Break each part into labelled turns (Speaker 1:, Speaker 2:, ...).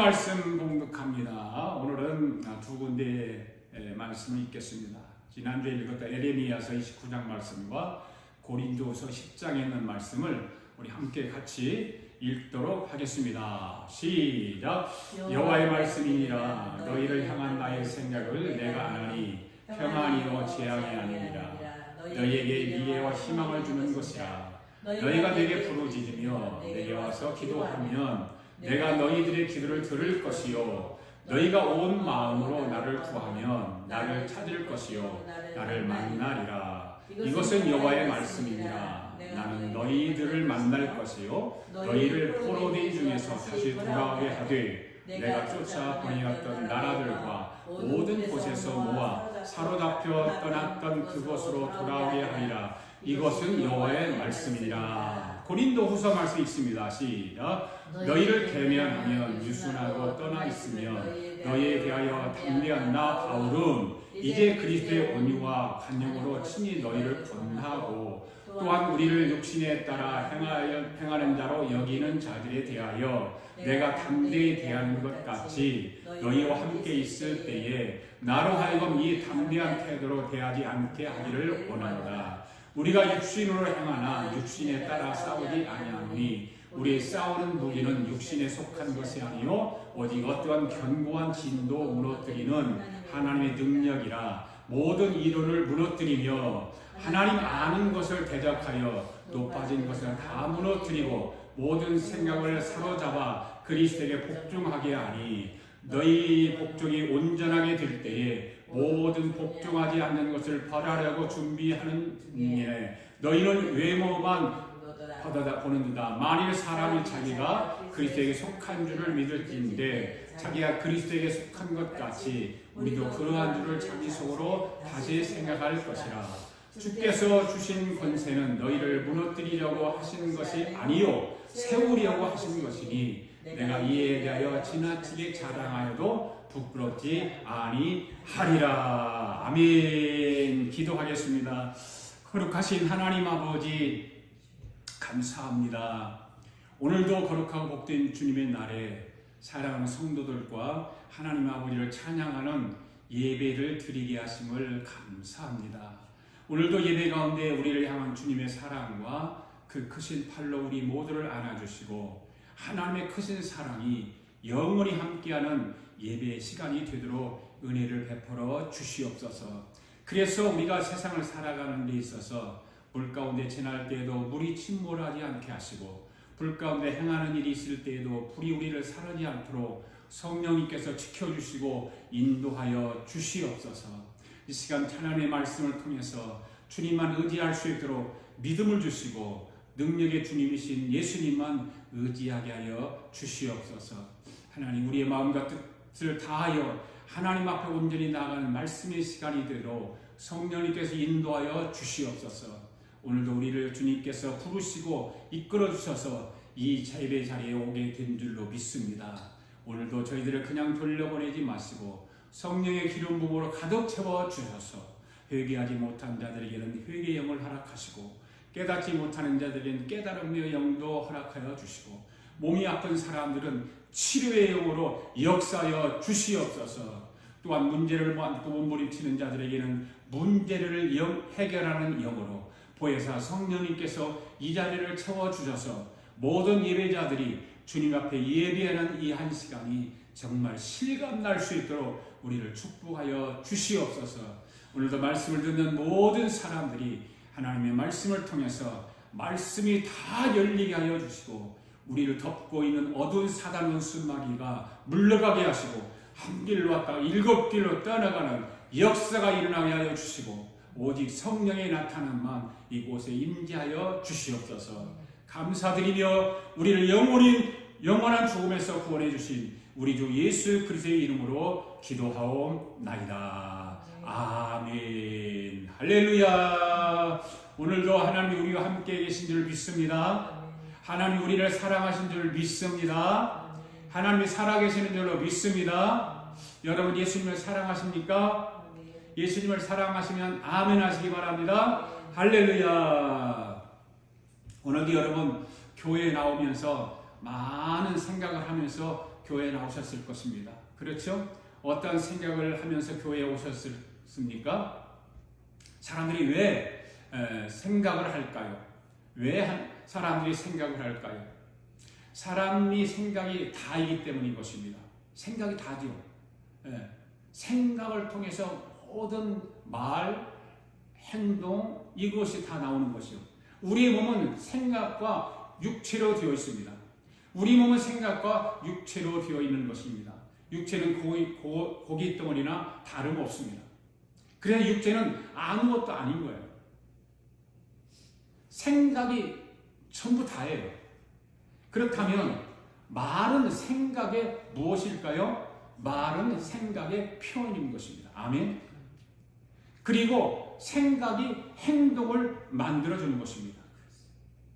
Speaker 1: 말씀 봉독합니다. 오늘은 두 군데의 말씀을 읽겠습니다. 지난주에 읽었던 에레미야서 29장 말씀과 고린도서 10장에 있는 말씀을 우리 함께 같이 읽도록 하겠습니다. 시작. 여호와의 말씀이니라. 너희를 향한 나의 생각을 내가 아나니 평안이요 재앙이 아니니라. 너희에게 미래와 희망을 주는 것이라. 너희가 내게 부르짖으며 내게 와서 기도하면 내가 너희들의 기도를 들을 것이요 너희가 온 마음으로 나를 구하면 나를 찾을 것이요 나를 만나리라. 이것은 여호와의 말씀이니라. 나는 너희들을 만날 것이요 너희를 포로된 중에서 다시 돌아오게 하되 내가 쫓아 보내었던 나라들과 모든 곳에서 모아 사로잡혀 떠났던 그곳으로 돌아오게 하리라. 이것은 여호와의 말씀이니라. 고린도후서 말씀이 있습니다. 시작. 너희를 대면하면 유순하고 떠나 있으며 너희에 대하여 담대한 나 바울은 이제 그리스도의 온유와 간용으로 친히 너희를 권하고 또한 우리를 육신에 따라 행하는 자로 여기는 자들에 대하여 내가 담대히 대하는 것 같이 너희와 함께 있을 때에 나로 하여금 이 담대한 태도로 대하지 않게 하기를 원하노라. 우리가 육신으로 행하나 육신에 따라 싸우지 아니하노니 우리의 싸우는 무기는 육신에 속한 것이 아니요 오직 어떠한 견고한 진도 무너뜨리는 하나님의 능력이라. 모든 이론을 무너뜨리며 하나님 아는 것을 대적하여 높아진 것을 다 무너뜨리고 모든 생각을 사로잡아 그리스도에게 복종하게 하니 너희 복종이 온전하게 될 때에 모든 복종하지 않는 것을 벌하려고 준비하는 중에 너희는 외모만 보는도다. 만일 사람이 자기가 그리스도에게 속한 줄을 믿을지인데 자기가 그리스도에게 속한 것 같이 우리도 그러한 줄을 자기 속으로 다시 생각할 것이라. 주께서 주신 권세는 너희를 무너뜨리려고 하시는 것이 아니요 세우려고 하시는 것이니 내가 이에 대하여 지나치게 자랑하여도 부끄럽지 아니하리라. 아멘. 기도하겠습니다. 거룩하신 하나님 아버지 감사합니다. 오늘도 거룩하고 복된 주님의 날에 사랑하는 성도들과 하나님 아버지를 찬양하는 예배를 드리게 하심을 감사합니다. 오늘도 예배 가운데 우리를 향한 주님의 사랑과 그 크신 팔로 우리 모두를 안아주시고 하나님의 크신 사랑이 영원히 함께하는 예배의 시간이 되도록 은혜를 베풀어 주시옵소서. 그래서 우리가 세상을 살아가는 데 있어서 불 가운데 지날 때에도 물이 침몰하지 않게 하시고 불 가운데 행하는 일이 있을 때에도 불이 우리를 사르지 않도록 성령님께서 지켜주시고 인도하여 주시옵소서. 이 시간 하나님의 말씀을 통해서 주님만 의지할 수 있도록 믿음을 주시고 능력의 주님이신 예수님만 의지하게 하여 주시옵소서. 하나님 우리의 마음과 뜻을 다하여 하나님 앞에 온전히 나아가는 말씀의 시간이 되도록 성령님께서 인도하여 주시옵소서. 오늘도 우리를 주님께서 부르시고 이끌어 주셔서 이 예배 자리에 오게 된 줄로 믿습니다. 오늘도 저희들을 그냥 돌려보내지 마시고 성령의 기름 부음으로 가득 채워 주셔서 회개하지 못한 자들에게는 회개의 영을 허락하시고 깨닫지 못하는 자들에게는 깨달음의 영도 허락하여 주시고 몸이 아픈 사람들은 치료의 영으로 역사하여 주시옵소서. 또한 문제를 안고 몸부림치는 자들에게는 문제를 해결하는 영으로 보혜사 성령님께서 이 자리를 채워주셔서 모든 예배자들이 주님 앞에 예배하는 이 한 시간이 정말 실감날 수 있도록 우리를 축복하여 주시옵소서. 오늘도 말씀을 듣는 모든 사람들이 하나님의 말씀을 통해서 말씀이 다 열리게 하여 주시고 우리를 덮고 있는 어두운 사단 원수마귀가 물러가게 하시고 한 길로 왔다가 7길로 떠나가는 역사가 일어나게 하여 주시고 오직 성령의 나타남만 이곳에 임재하여 주시옵소서. 감사드리며 우리를 영원한 죽음에서 구원해 주신 우리 주 예수 그리스도의 이름으로 기도하옵나이다. 아멘. 할렐루야. 오늘도 하나님이 우리와 함께 계신 줄 믿습니다. 하나님이 우리를 사랑하신 줄 믿습니다. 하나님이 살아계시는 줄로 믿습니다. 여러분 예수님을 사랑하십니까? 예수님을 사랑하시면 아멘 하시기 바랍니다. 할렐루야. 오늘도 여러분 교회에 나오면서 많은 생각을 하면서 교회에 나오셨을 것입니다. 그렇죠? 어떤 생각을 하면서 교회에 오셨습니까? 사람들이 왜 생각을 할까요? 왜 사람들이 생각을 할까요? 사람이 생각이 다이기 때문인 것입니다. 생각이 다죠. 생각을 통해서 모든 말, 행동, 이것이 다 나오는 것이요. 우리의 몸은 생각과 육체로 되어 있습니다. 우리 몸은 생각과 육체로 되어 있는 것입니다. 육체는 고기 덩어리나 다름없습니다. 그래서 육체는 아무것도 아닌 거예요. 생각이 전부 다예요. 그렇다면 말은 생각의 무엇일까요? 말은 생각의 표현인 것입니다. 아멘. 그리고 생각이 행동을 만들어주는 것입니다.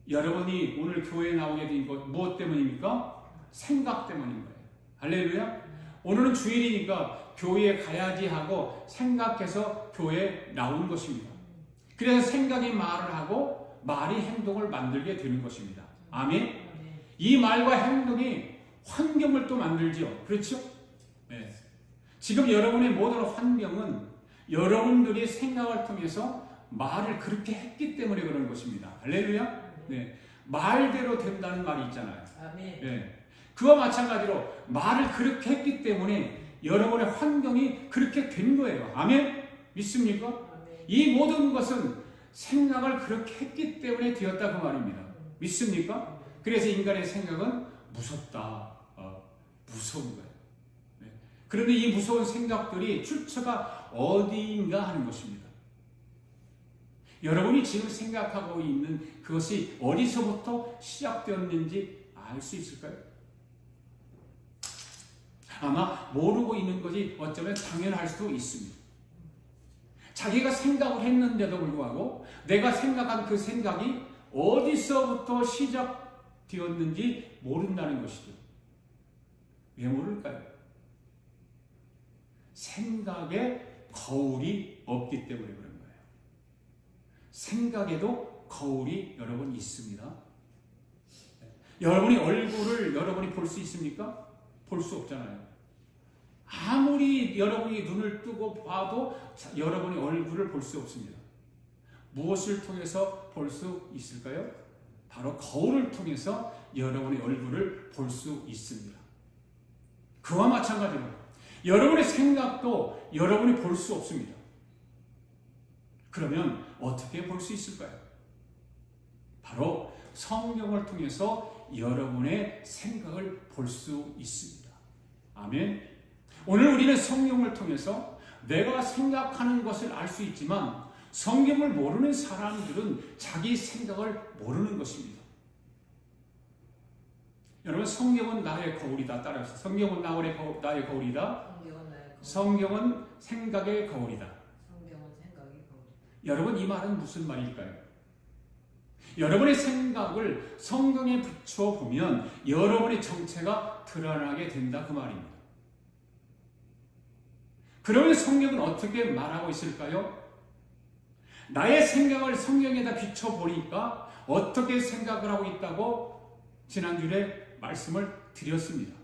Speaker 1: 여러분이 오늘 교회에 나오게 된 것 무엇 때문입니까? 생각 때문인 거예요. 할렐루야. 오늘은 주일이니까 교회에 가야지 하고 생각해서 교회에 나온 것입니다. 그래서 생각이 말을 하고 말이 행동을 만들게 되는 것입니다. 아멘. 이 말과 행동이 환경을 또 만들죠. 그렇죠? 네. 지금 여러분의 모든 환경은 여러분들이 생각을 통해서 말을 그렇게 했기 때문에 그런 것입니다. 할렐루야. 네. 말대로 된다는 말이 있잖아요. 네. 그와 마찬가지로 말을 그렇게 했기 때문에 여러분의 환경이 그렇게 된 거예요. 아멘? 믿습니까? 아멘. 이 모든 것은 생각을 그렇게 했기 때문에 되었다 그 말입니다. 믿습니까? 그래서 인간의 생각은 무섭다. 무서운 거예요. 네. 그런데 이 무서운 생각들이 출처가 어디인가 하는 것입니다. 여러분이 지금 생각하고 있는 그것이 어디서부터 시작되었는지 알 수 있을까요? 아마 모르고 있는 것이 어쩌면 당연할 수도 있습니다. 자기가 생각을 했는데도 불구하고 내가 생각한 그 생각이 어디서부터 시작되었는지 모른다는 것이죠. 왜 모를까요? 생각에 거울이 없기 때문에 그런 거예요. 생각에도 거울이 여러분 있습니다. 여러분이 얼굴을 여러분이 볼 수 있습니까? 볼 수 없잖아요. 아무리 여러분이 눈을 뜨고 봐도 여러분이 얼굴을 볼 수 없습니다. 무엇을 통해서 볼 수 있을까요? 바로 거울을 통해서 여러분의 얼굴을 볼 수 있습니다. 그와 마찬가지로 여러분의 생각도 여러분이 볼 수 없습니다. 그러면 어떻게 볼 수 있을까요? 바로 성경을 통해서 여러분의 생각을 볼 수 있습니다. 아멘. 오늘 우리는 성경을 통해서 내가 생각하는 것을 알 수 있지만 성경을 모르는 사람들은 자기 생각을 모르는 것입니다. 여러분, 성경은 나의 거울이다. 따라서 성경은 나의 거울이다. 성경은 생각의 거울이다. 여러분, 이 말은 무슨 말일까요? 여러분의 생각을 성경에 붙여보면 여러분의 정체가 드러나게 된다 그 말입니다. 그러면 성경은 어떻게 말하고 있을까요? 나의 생각을 성경에다 비춰보니까 어떻게 생각을 하고 있다고 지난주에 말씀을 드렸습니다.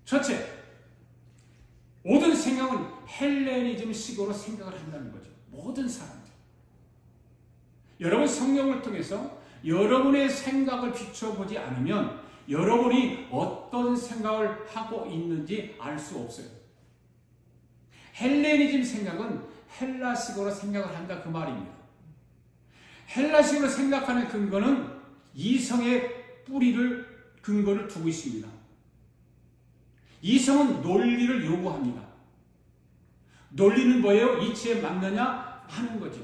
Speaker 1: 첫째, 모든 생각은 헬레니즘식으로 생각을 한다는 거죠. 모든 사람들. 여러분, 성경을 통해서 여러분의 생각을 비춰보지 않으면 여러분이 어떤 생각을 하고 있는지 알 수 없어요. 헬레니즘 생각은 헬라식으로 생각을 한다 그 말입니다. 헬라식으로 생각하는 근거는 이성의 근거를 두고 있습니다. 이성은 논리를 요구합니다. 논리는 뭐예요? 이치에 맞느냐 하는 거죠.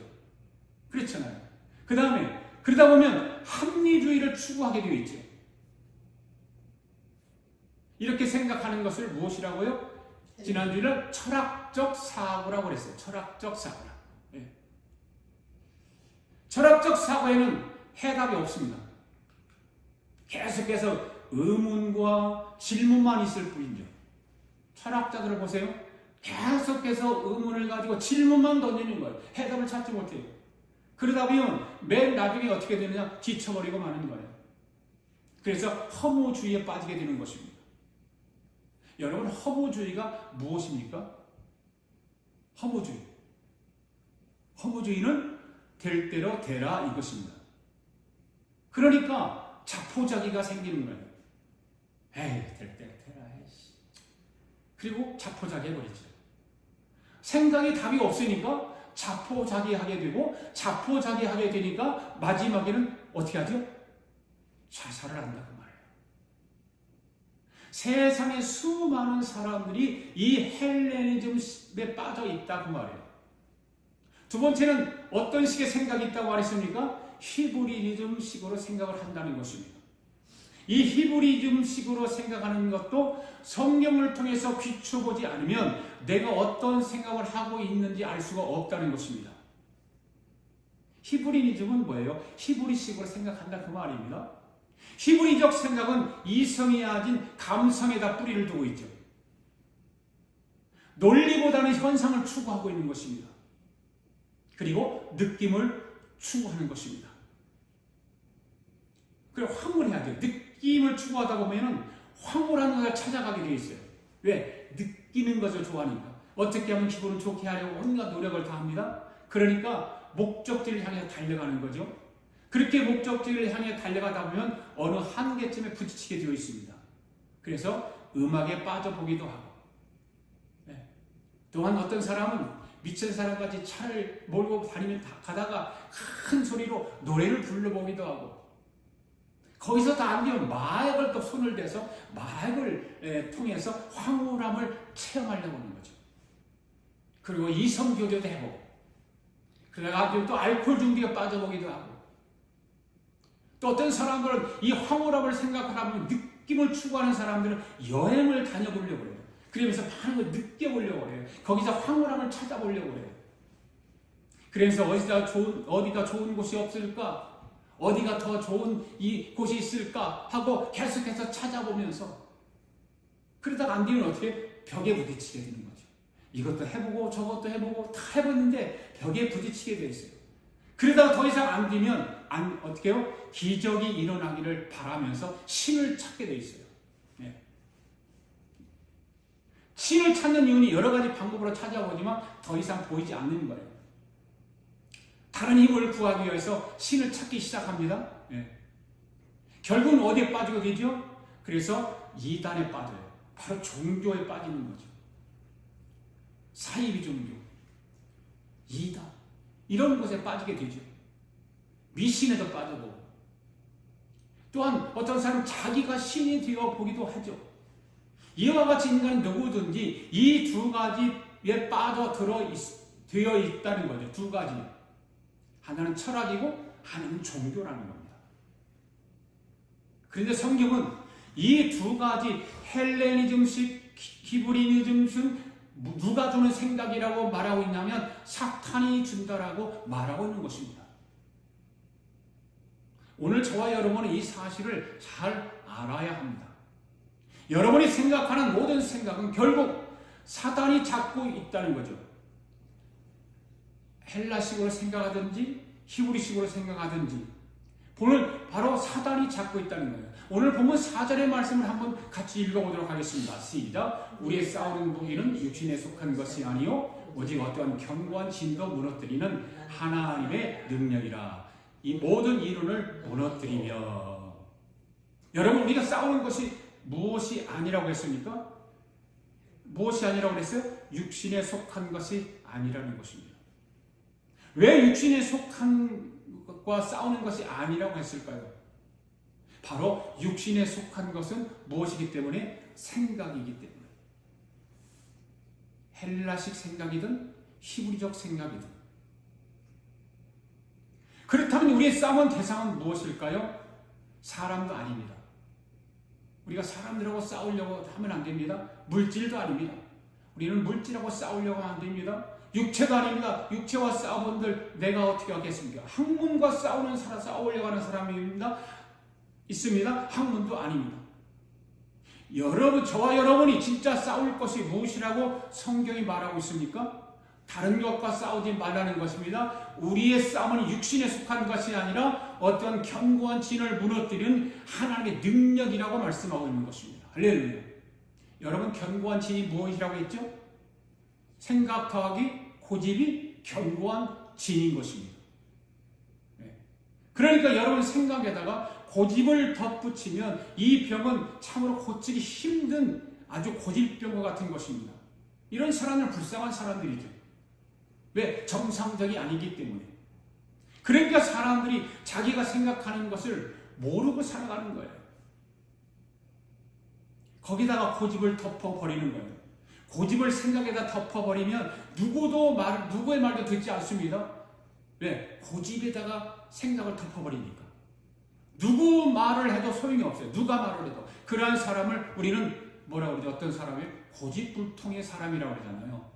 Speaker 1: 그렇잖아요. 그 다음에 그러다 보면 합리주의를 추구하게 되어 있죠. 이렇게 생각하는 것을 무엇이라고요? 지난주에는 철학적 사고라고 그랬어요. 철학적 사고라. 네. 철학적 사고에는 해답이 없습니다. 계속해서 의문과 질문만 있을 뿐이죠. 철학자들을 보세요. 계속해서 의문을 가지고 질문만 던지는 거예요. 해답을 찾지 못해요. 그러다 보면 맨 나중에 어떻게 되느냐? 지쳐버리고 마는 거예요. 그래서 허무주의에 빠지게 되는 것입니다. 여러분, 허무주의가 무엇입니까? 허무주의는 될 대로 되라 이것입니다. 그러니까 자포자기가 생기는 거예요. 에이, 될 대로 되라. 그리고 자포자기 해버리죠. 생각에 답이 없으니까 자포자기하게 되고, 자포자기하게 되니까 마지막에는 어떻게 하죠? 자살을 한다고 말해요. 세상에 수많은 사람들이 이 헬레니즘에 빠져 있다고 말해요. 두 번째는 어떤 식의 생각이 있다고 말했습니까? 히브리즘식으로 생각을 한다는 것입니다. 이 히브리즘식으로 생각하는 것도 성경을 통해서 비춰보지 않으면 내가 어떤 생각을 하고 있는지 알 수가 없다는 것입니다. 히브리즘은 뭐예요? 히브리식으로 생각한다 그 말입니다. 히브리적 생각은 이성이야진 감성에다 뿌리를 두고 있죠. 논리보다는 현상을 추구하고 있는 것입니다. 그리고 느낌을 추구하는 것입니다. 그리고 황홀해야 돼요. 느낌을 추구하다 보면 황홀한 것을 찾아가게 되어 있어요. 왜? 느끼는 것을 좋아하니까. 어떻게 하면 기분을 좋게 하려고 온갖 노력을 다 합니다. 그러니까 목적지를 향해 달려가는 거죠. 그렇게 목적지를 향해 달려가다 보면 어느 한계점에 부딪히게 되어 있습니다. 그래서 음악에 빠져보기도 하고, 또한 어떤 사람은 미친 사람같이 차를 몰고 가다가 큰 소리로 노래를 불러보기도 하고, 거기서 다 안 되면 마약을 또 손을 대서 마약을 통해서 황홀함을 체험하려고 하는 거죠. 그리고 이성교제도 해보고, 그래가지고 또 알코올 중독에 빠져보기도 하고, 또 어떤 사람들은 이 황홀함을 생각하면 느낌을 추구하는 사람들은 여행을 다녀보려고 해요. 그러면서 많은 걸 느껴보려고 해요. 거기서 황홀함을 찾아보려고 해요. 그래서 어디가 좋은 곳이 없을까? 어디가 더 좋은 이 곳이 있을까? 하고 계속해서 찾아보면서, 그러다가 안 되면 어떻게? 벽에 부딪히게 되는 거죠. 이것도 해보고 저것도 해보고 다 해봤는데 벽에 부딪히게 돼 있어요. 그러다가 더 이상 안 되면 어떻게 해요? 기적이 일어나기를 바라면서 신을 찾게 돼 있어요. 신을 찾는 이유는 여러 가지 방법으로 찾아보지만 더 이상 보이지 않는 거예요. 다른 힘을 구하기 위해서 신을 찾기 시작합니다. 결국은 어디에 빠지게 되죠? 그래서 이단에 빠져요. 바로 종교에 빠지는 거죠. 사이비 종교, 이단, 이런 곳에 빠지게 되죠. 미신에도 빠져보고, 또한 어떤 사람은 자기가 신이 되어 보기도 하죠. 이와 같이 인간은 누구든지 이 두 가지에 되어 있다는 거죠. 두 가지. 하나는 철학이고 하나는 종교라는 겁니다. 그런데 성경은 이 두 가지 헬레니즘식, 히브리즘식 누가 주는 생각이라고 말하고 있냐면 사탄이 준다라고 말하고 있는 것입니다. 오늘 저와 여러분은 이 사실을 잘 알아야 합니다. 여러분이 생각하는 모든 생각은 결국 사탄이 잡고 있다는 거죠. 헬라식으로 생각하든지 히브리식으로 생각하든지 오늘 바로 사탄이 잡고 있다는 거예요. 오늘 보면 4절의 말씀을 한번 같이 읽어보도록 하겠습니다. 시작. 우리의 싸우는 무기는 육신에 속한 것이 아니요 오직 어떠한 견고한 진도 무너뜨리는 하나님의 능력이라. 이 모든 이론을 무너뜨리며. 여러분, 우리가 싸우는 것이 무엇이 아니라고 했습니까? 무엇이 아니라고 했어요? 육신에 속한 것이 아니라는 것입니다. 왜 육신에 속한 것과 싸우는 것이 아니라고 했을까요? 바로 육신에 속한 것은 무엇이기 때문에? 생각이기 때문에. 헬라식 생각이든 히브리적 생각이든. 그렇다면 우리의 싸움의 대상은 무엇일까요? 사람도 아닙니다. 우리가 사람들하고 싸우려고 하면 안 됩니다. 물질도 아닙니다. 우리는 물질하고 싸우려고 하면 안 됩니다. 육체도 아닙니다. 육체와 싸우는들 내가 어떻게 하겠습니까? 학문과 싸우려고 하는 사람입니다. 있습니다. 학문도 아닙니다. 저와 여러분이 진짜 싸울 것이 무엇이라고 성경이 말하고 있습니까? 다른 것과 싸우지 말라는 것입니다. 우리의 싸움은 육신에 속한 것이 아니라 어떤 견고한 진을 무너뜨리는 하나님의 능력이라고 말씀하고 있는 것입니다. 할렐루야. 여러분 견고한 진이 무엇이라고 했죠? 생각 더하기 고집이 견고한 진인 것입니다. 그러니까 여러분 생각에다가 고집을 덧붙이면 이 병은 참으로 고치기 힘든 아주 고질병과 같은 것입니다. 이런 사람은 불쌍한 사람들이죠. 왜? 정상적이 아니기 때문에. 그러니까 사람들이 자기가 생각하는 것을 모르고 살아가는 거예요. 거기다가 고집을 덮어버리는 거예요. 고집을 생각에다 덮어버리면 누구의 말도 듣지 않습니다. 왜? 고집에다가 생각을 덮어버리니까. 누구 말을 해도 소용이 없어요. 누가 말을 해도. 그러한 사람을 우리는 뭐라고 그러죠? 어떤 사람이 고집불통의 사람이라고 그러잖아요.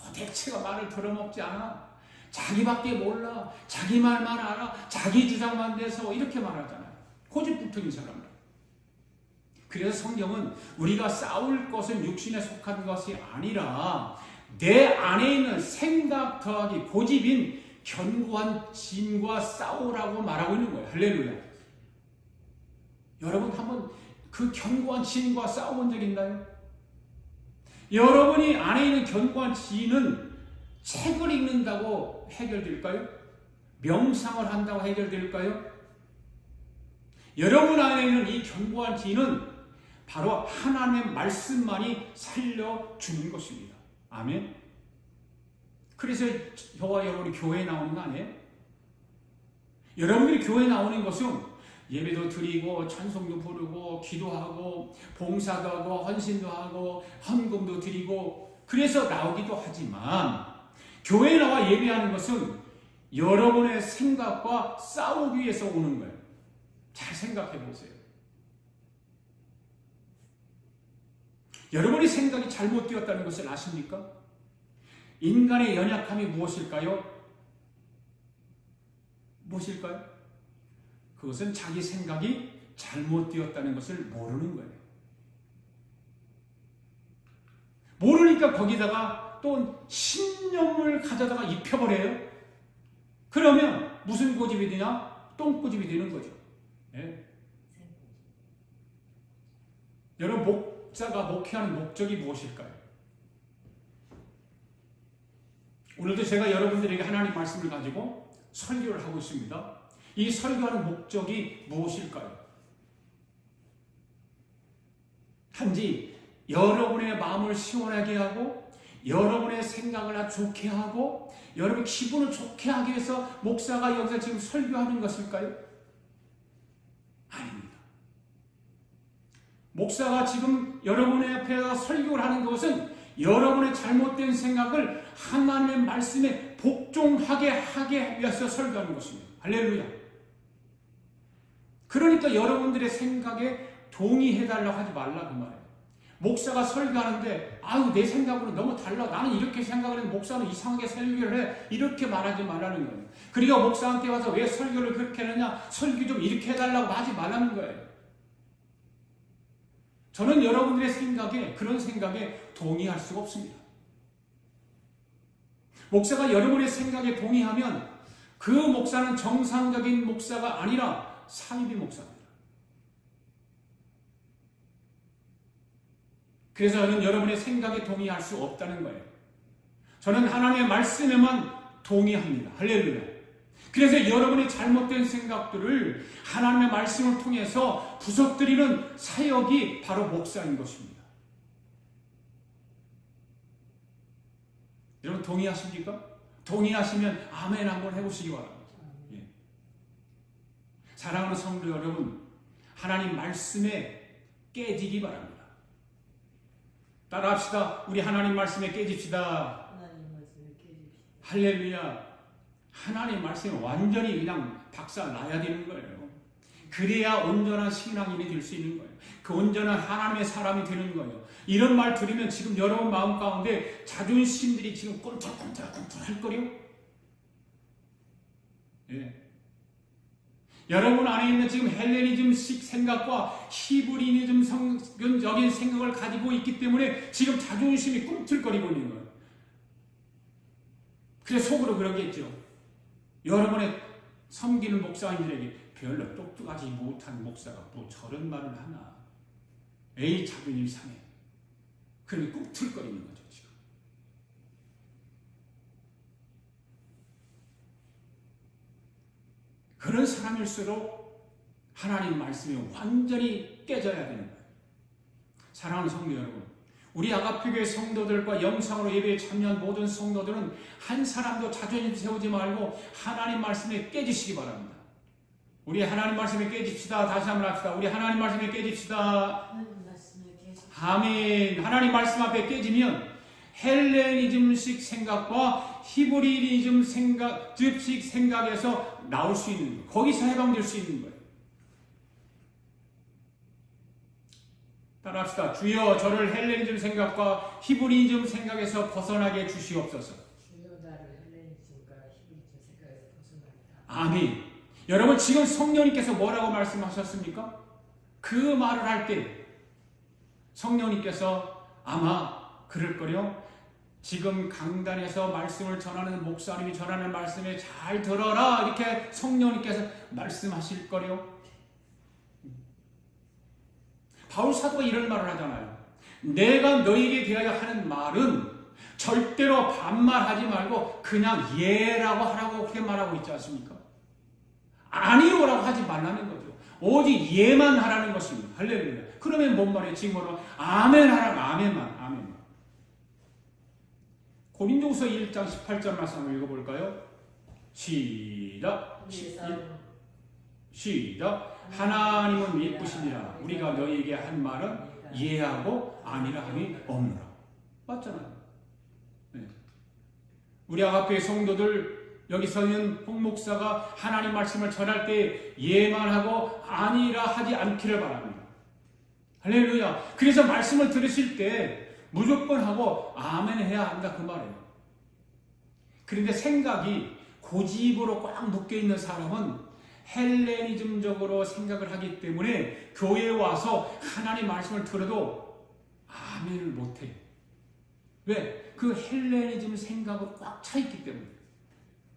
Speaker 1: 도대체가 말을 들어먹지 않아. 자기밖에 몰라. 자기 말만 알아. 자기 주장만 돼서 이렇게 말하잖아요. 고집불통인 사람. 그래서 성경은 우리가 싸울 것은 육신에 속한 것이 아니라 내 안에 있는 생각 더하기 고집인 견고한 진과 싸우라고 말하고 있는 거예요. 할렐루야. 여러분 한번 그 견고한 진과 싸워본 적 있나요? 여러분이 안에 있는 견고한 진은 책을 읽는다고 해결될까요? 명상을 한다고 해결될까요? 여러분 안에 있는 이 견고한 진은 바로 하나님의 말씀만이 살려주는 것입니다. 아멘. 그래서 저와 여러분이 교회에 나오는 거 아니에요? 여러분들이 교회에 나오는 것은 예배도 드리고 찬송도 부르고 기도하고 봉사도 하고 헌신도 하고 헌금도 드리고 그래서 나오기도 하지만 교회에 나와 예배하는 것은 여러분의 생각과 싸우기 위해서 오는 거예요. 잘 생각해 보세요. 여러분의 생각이 잘못되었다는 것을 아십니까? 인간의 연약함이 무엇일까요? 무엇일까요? 그것은 자기 생각이 잘못되었다는 것을 모르는 거예요. 모르니까 거기다가 또 신념을 가져다가 입혀버려요. 그러면 무슨 고집이 되냐? 똥고집이 되는 거죠. 예. 여러분 목자가 목회하는 목적이 무엇일까요? 오늘도 제가 여러분들에게 하나님 말씀을 가지고 설교를 하고 있습니다. 이 설교하는 목적이 무엇일까요? 단지 여러분의 마음을 시원하게 하고 여러분의 생각을 좋게 하고 여러분의 기분을 좋게 하기 위해서 목사가 여기서 지금 설교하는 것일까요? 아닙니다. 목사가 지금 여러분의 앞에 설교를 하는 것은 여러분의 잘못된 생각을 하나님의 말씀에 복종하게 하기 위해서 설교하는 것입니다. 할렐루야. 그러니까 여러분들의 생각에 동의해달라고 하지 말라 그 말이에요. 목사가 설교하는데 아유 내 생각으로 너무 달라. 나는 이렇게 생각을 했는데 목사는 이상하게 설교를 해. 이렇게 말하지 말라는 거예요. 그리고 목사한테 와서 왜 설교를 그렇게 하느냐. 설교 좀 이렇게 해달라고 하지 말라는 거예요. 저는 여러분들의 생각에 그런 생각에 동의할 수가 없습니다. 목사가 여러분의 생각에 동의하면 그 목사는 정상적인 목사가 아니라 사이비 목사입니다. 그래서 저는 여러분의 생각에 동의할 수 없다는 거예요. 저는 하나님의 말씀에만 동의합니다. 할렐루야. 그래서 여러분의 잘못된 생각들을 하나님의 말씀을 통해서 부서뜨리는 사역이 바로 목사인 것입니다. 여러분 동의하십니까? 동의하시면 아멘 한번 해보시기 바랍니다. 예. 사랑하는 성도 여러분, 하나님 말씀에 깨지기 바랍니다. 따라합시다. 우리 하나님 말씀에 깨집시다.
Speaker 2: 하나님 말씀에 깨집시다.
Speaker 1: 할렐루야. 하나님 말씀에 완전히 그냥 박살 나야 되는 거예요. 그래야 온전한 신앙인이 될 수 있는 거예요. 그 온전한 하나님의 사람이 되는 거예요. 이런 말 들으면 지금 여러분 마음 가운데 자존심들이 지금 꿈틀꿈틀꿈틀 할 거요. 예. 여러분 안에 있는 지금 헬레니즘식 생각과 히브리니즘적인 생각을 가지고 있기 때문에 지금 자존심이 꿈틀거리고 있는 거예요. 그래서 속으로 그러겠죠. 여러분의 섬기는 목사님들에게 별로 똑똑하지 못한 목사가 뭐 저런 말을 하나. 에이 자존심 상해. 그러니 꿈틀거리는 거죠, 지금. 그런 사람일수록 하나님 말씀이 완전히 깨져야 되는 거예요. 사랑하는 성도 여러분, 우리 아가페교회 성도들과 영상으로 예배에 참여한 모든 성도들은 한 사람도 자존심 세우지 말고 하나님 말씀에 깨지시기 바랍니다. 우리 하나님 말씀에 깨집시다. 다시 한번 합시다. 우리 하나님 말씀에 깨집시다. 아멘. 하나님 말씀 앞에 깨지면 헬레니즘식 생각과 히브리니즘 식 생각에서 나올 수 있는 거예요. 거기서 해방될 수 있는 거예요. 따라합시다. 주여 저를 헬레니즘 생각과 히브리니즘 생각에서 벗어나게 해주시옵소서.
Speaker 2: 주여 나를 헬레니즘과 히브리니즘 생각에서 벗어나게.
Speaker 1: 아멘. 여러분 지금 성령님께서 뭐라고 말씀하셨습니까? 그 말을 할 때 성령님께서 아마 그럴 거요. 지금 강단에서 말씀을 전하는 목사님이 전하는 말씀에 잘 들어라 이렇게 성령님께서 말씀하실 거요. 바울 사도가 이런 말을 하잖아요. 내가 너에게 대하여 하는 말은 절대로 반말하지 말고 그냥 예라고 하라고 그렇게 말하고 있지 않습니까? 아니요라고 하지 말라는 거죠. 오직 예만 하라는 것입니다. 할렐루야. 그러면 뭔 말이에요? 지금으로 아멘 하라고 아멘만. 고린도후서 1장 18절 말씀 한번 읽어볼까요? 시작. 하나님은 예쁘시니라. 우리가 너희에게 한 말은 예하고 아니라 함이 없노라. 맞잖아요. 네. 우리 아가페 성도들 여기서는 홍 목사가 하나님 말씀을 전할 때 예만 하고 아니라 하지 않기를 바랍니다. 할렐루야. 그래서 말씀을 들으실 때 무조건 하고 아멘 해야 한다 그 말이에요. 그런데 생각이 고집으로 꽉 묶여있는 사람은 헬레니즘적으로 생각을 하기 때문에 교회에 와서 하나님 말씀을 들어도 아멘을 못해요. 왜? 그 헬레니즘 생각으로 꽉 차있기 때문에.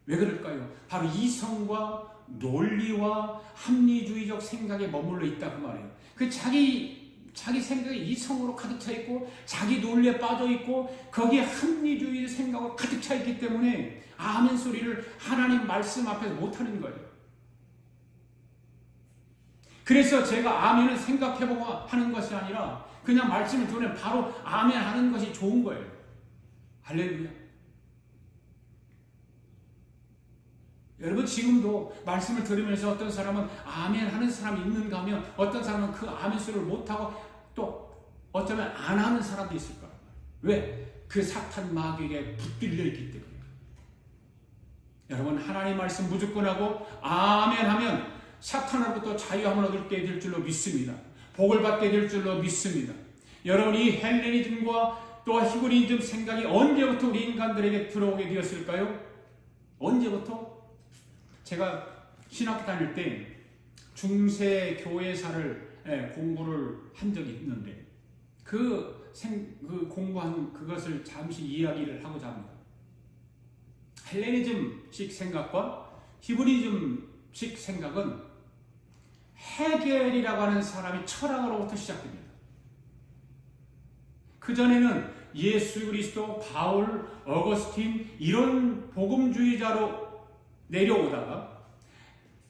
Speaker 1: 왜 그럴까요? 바로 이성과 논리와 합리주의적 생각에 머물러 있다 그 말이에요. 그 자기 생각에 이성으로 가득 차 있고 자기 논리에 빠져 있고 거기에 합리주의 생각으로 가득 차 있기 때문에 아멘 소리를 하나님 말씀 앞에서 못하는 거예요. 그래서 제가 아멘을 생각해보고 하는 것이 아니라 그냥 말씀을 들으면 바로 아멘 하는 것이 좋은 거예요. 할렐루야. 여러분 지금도 말씀을 들으면서 어떤 사람은 아멘 하는 사람이 있는가 하면 어떤 사람은 그 아멘 소리를 못하고 또 어쩌면 안 하는 사람도 있을 거예요. 왜? 그 사탄 마귀에게 붙들려 있기 때문에. 여러분 하나님 말씀 무조건 하고 아멘 하면 사탄으로부터 자유함을 얻게 될 줄로 믿습니다. 복을 받게 될 줄로 믿습니다. 여러분 이 헬레니즘과 또 히브리니즘 생각이 언제부터 우리 인간들에게 들어오게 되었을까요? 언제부터? 제가 신학교 다닐 때 중세 교회사를 공부를 한 적이 있는데 그 공부한 그것을 잠시 이야기를 하고자 합니다. 헬레니즘식 생각과 히브리즘식 생각은 헤겔이라고 하는 사람이 철학으로부터 시작됩니다. 그전에는 예수 그리스도, 바울, 어거스틴 이런 복음주의자로 내려오다가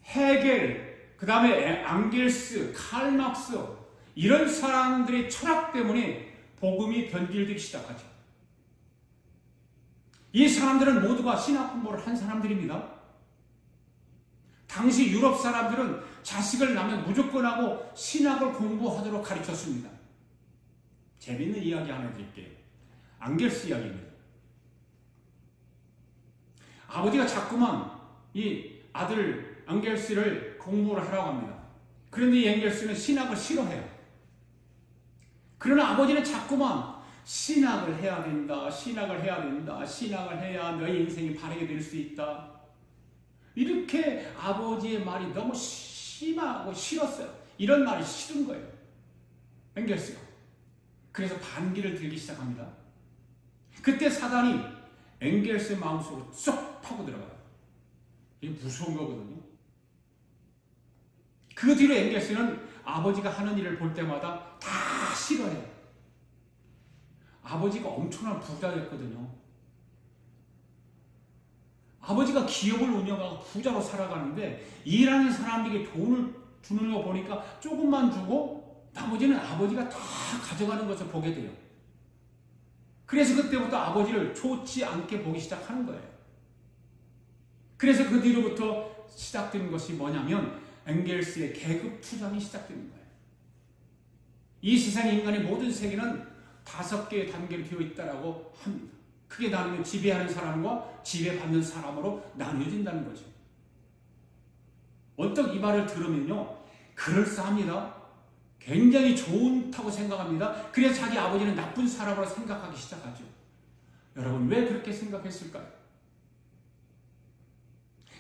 Speaker 1: 헤겔, 그 다음에 앙겔스, 칼막스 이런 사람들의 철학 때문에 복음이 변질되기 시작하죠. 이 사람들은 모두가 신학 공부를 한 사람들입니다. 당시 유럽 사람들은 자식을 낳으면 무조건 하고 신학을 공부하도록 가르쳤습니다. 재미있는 이야기 하나 드릴게요. 앙겔스 이야기입니다. 아버지가 자꾸만 이 아들 앙겔스를 공부를 하라고 합니다. 그런데 이 앙겔스는 신학을 싫어해요. 그러나 아버지는 자꾸만 신학을 해야 된다, 신학을 해야 된다, 신학을 해야 너의 인생이 바르게 될 수 있다. 이렇게 아버지의 말이 너무 심하고 싫었어요. 이런 말이 싫은 거예요. 앙겔스가. 그래서 반기를 들기 시작합니다. 그때 사단이 앙겔스의 마음속으로 쏙 파고 들어가요. 이게 무서운 거거든요. 그 뒤로 앙겔스는 아버지가 하는 일을 볼 때마다 다 싫어해요. 아버지가 엄청난 부자였거든요. 아버지가 기업을 운영하고 부자로 살아가는데 일하는 사람에게 돈을 주는 거 보니까 조금만 주고 나머지는 아버지가 다 가져가는 것을 보게 돼요. 그래서 그때부터 아버지를 좋지 않게 보기 시작하는 거예요. 그래서 그 뒤로부터 시작된 것이 뭐냐면 엥겔스의 계급 투쟁이 시작되는 거예요. 이 세상의 인간의 모든 세계는 5개의 단계로 되어 있다고 합니다. 크게 나누면 지배하는 사람과 지배받는 사람으로 나뉘어진다는 거죠. 언뜻 이 말을 들으면요, 그럴싸합니다. 굉장히 좋다고 생각합니다. 그래서 자기 아버지는 나쁜 사람으로 생각하기 시작하죠. 여러분, 왜 그렇게 생각했을까요?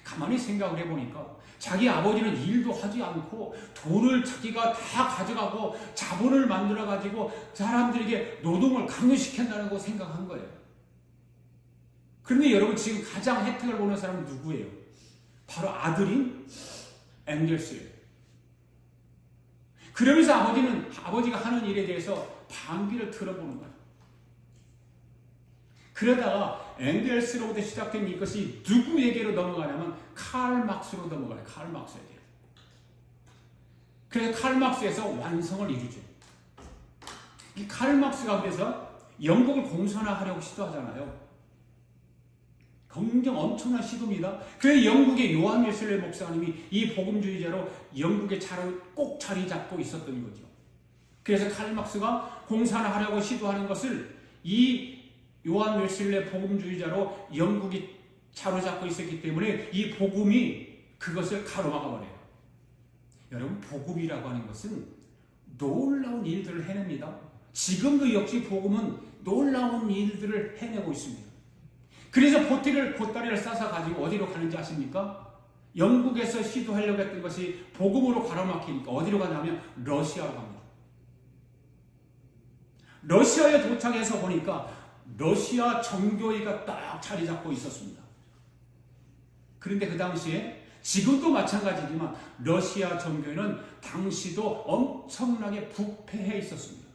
Speaker 1: 가만히 생각을 해보니까 자기 아버지는 일도 하지 않고 돈을 자기가 다 가져가고 자본을 만들어가지고 사람들에게 노동을 강요시킨다고 생각한 거예요. 그런데 여러분, 지금 가장 혜택을 보는 사람은 누구예요? 바로 아들인 엥겔스예요. 그러면서 아버지가 하는 일에 대해서 반기를 들어보는 거예요. 그러다가 엥겔스로부터 시작된 이것이 누구에게로 넘어가냐면 칼 막스로 넘어가요. 칼 막스에게. 그래서 칼 막스에서 완성을 이루죠. 이 칼 막스가 그래서 영국을 공산화하려고 시도하잖아요. 굉장히 엄청난 시도입니다. 그래서 영국의 요한 웨슬레 목사님이 이 복음주의자로 영국에 꼭 자리 잡고 있었던 거죠. 그래서 칼 막스가 공산화하려고 시도하는 것을 이 요한 웨슬레 복음주의자로 영국이 자로잡고 있었기 때문에 이 복음이 그것을 가로막아 버려요. 여러분, 복음이라고 하는 것은 놀라운 일들을 해냅니다. 지금도 역시 복음은 놀라운 일들을 해내고 있습니다. 그래서 보따리를 싸서 가지고 어디로 가는지 아십니까? 영국에서 시도하려고 했던 것이 복음으로 가로막히니까 어디로 가냐면 러시아로 갑니다. 러시아에 도착해서 보니까 러시아 정교회가 딱 자리 잡고 있었습니다. 그런데 그 당시에 지금도 마찬가지지만 러시아 정교회는 당시도 엄청나게 부패해 있었습니다.